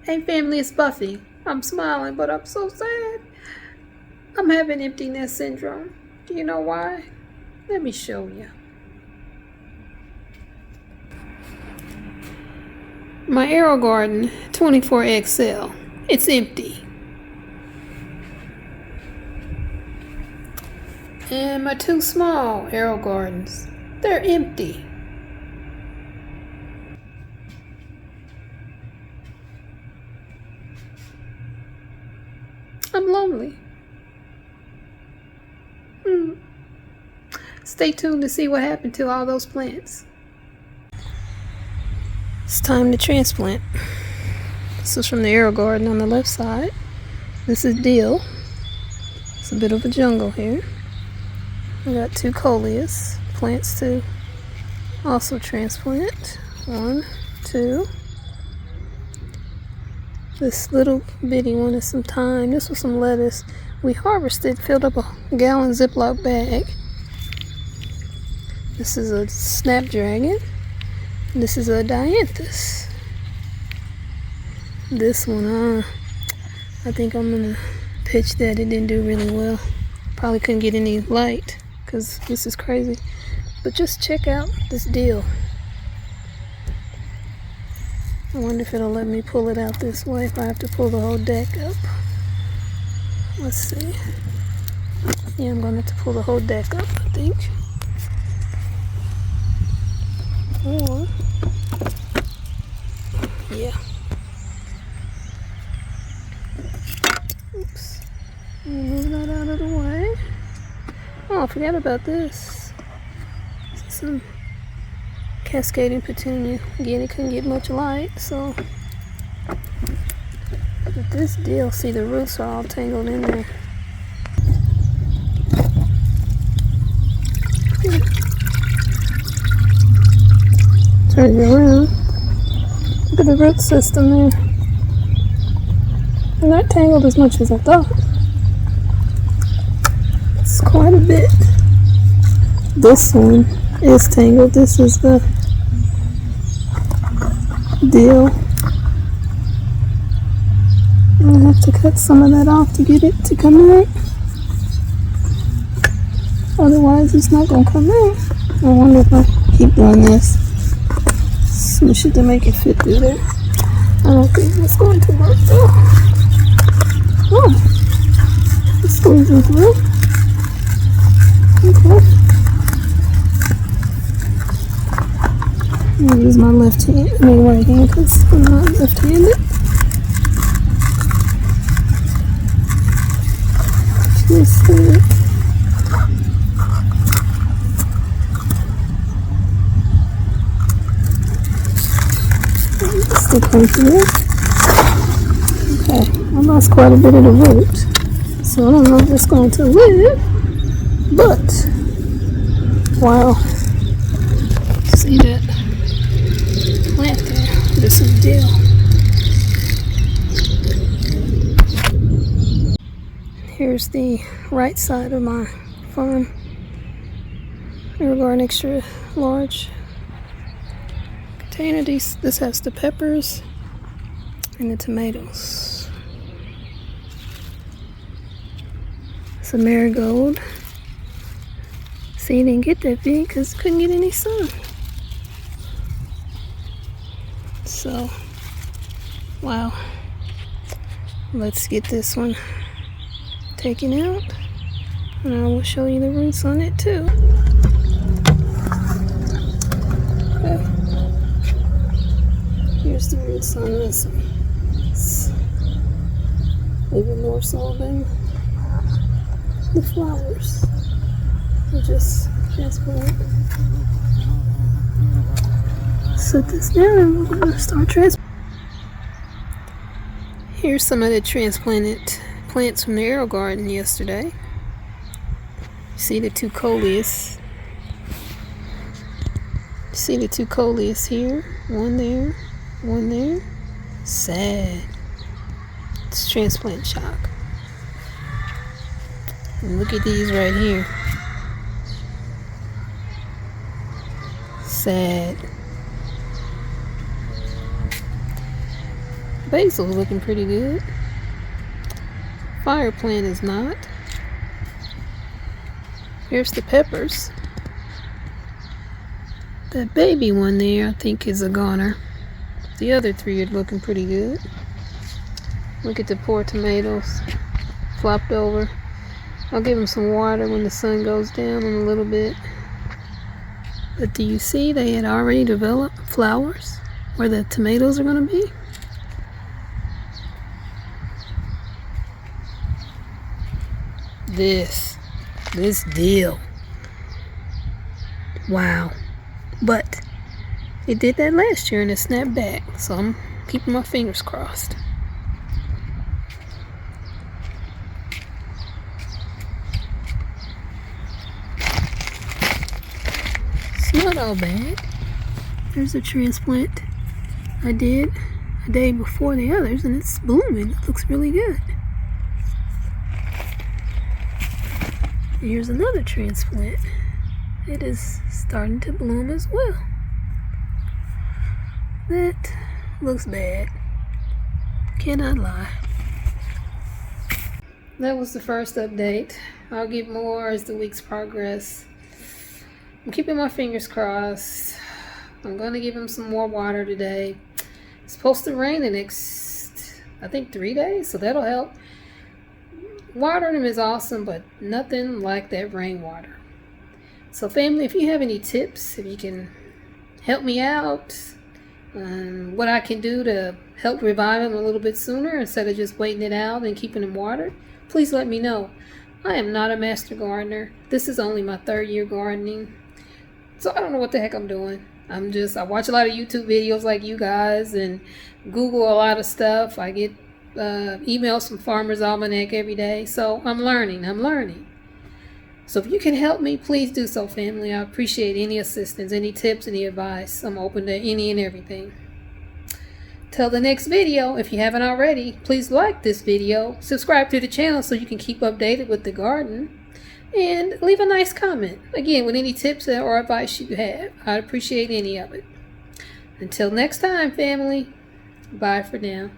Hey family, it's Buffy. I'm smiling, but I'm so sad. I'm having empty nest syndrome. Do you know why? Let me show you. My Aerogarden 24XL. It's empty. And my two small Aerogardens. They're empty. I'm lonely. Stay tuned to see what happened to all those plants. It's time to transplant. This is from the Aerogarden on the left side. This is dill. It's a bit of a jungle here. I got two coleus plants to also transplant. 1, 2. This little bitty one is some thyme. This was some lettuce. We harvested, filled up a gallon Ziploc bag. This is a snapdragon. This is a dianthus. This one, I think I'm gonna pitch that. It didn't do really well. Probably couldn't get any light because this is crazy. But just check out this dill. I wonder if it'll let me pull it out this way if I have to pull the whole deck up. Let's see. Yeah, I'm gonna have to pull the whole deck up, I think. Or, yeah. Oops. Move that out of the way. Oh, I forgot about this. Some cascading petunia. Again, it couldn't get much light, so. But this deal, see, the roots are all tangled in there. Turn it around. Look at the root system there. They're not tangled as much as I thought. It's quite a bit. This one is tangled. This is the deal. I have to cut some of that off to get it to come out. Otherwise, it's not going to come out. I wonder if I keep doing this. Smush it to make it fit through there. I don't think it's going to work though. Oh, it's squeezing through. Okay. I'm going to use my left hand, right hand, because I'm not left-handed. Just stick right here. Okay, I lost quite a bit of the root, so I don't know if it's going to live, but wow, see that plant there? This is dill. Here's the right side of my farm. Aerogarden extra large container. This has the peppers and the tomatoes. It's a marigold. See, you didn't get that big because couldn't get any sun. So, wow. Let's get this one taken out, and I will show you the roots on it too. Okay. Here's the roots on this one. It's even more so than the flowers. We'll just transplant. Set this down and we're going to start transplanting. Here's some of the transplanted plants from the Aerogarden yesterday. See the two coleus. See the two coleus here. One there, one there. Sad. It's transplant shock. And look at these right here. Sad. Basil's looking pretty good. Fire plant is not. Here's the peppers. That baby one there, I think, is a goner. The other three are looking pretty good. Look at the poor tomatoes, flopped over. I'll give them some water when the sun goes down in a little bit. But do you see they had already developed flowers where the tomatoes are going to be? This deal. Wow. But it did that last year and it snapped back. So I'm keeping my fingers crossed. It's not all bad. There's a transplant I did a day before the others and it's blooming. It looks really good. Here's another transplant. It is starting to bloom as well. That looks bad. Cannot lie. That was the first update. I'll get more as the weeks progress. I'm keeping my fingers crossed. I'm going to give him some more water today. It's supposed to rain the next, I think, 3 days, so that'll help. Watering them is awesome, but nothing like that rainwater. So family, if you have any tips, if you can help me out, what I can do to help revive them a little bit sooner instead of just waiting it out and keeping them watered, please let me know. I am not a master gardener. This is only my 3rd year gardening. So I don't know what the heck I'm doing. I watch a lot of YouTube videos like you guys and Google a lot of stuff. I get emails from Farmer's Almanac every day. So I'm learning. So if you can help me, please do so, family. I appreciate any assistance, any tips, any advice. I'm open to any and everything. Till the next video, if you haven't already, please like this video, subscribe to the channel so you can keep updated with the garden, and leave a nice comment. Again, with any tips or advice you have, I'd appreciate any of it. Until next time, family, bye for now.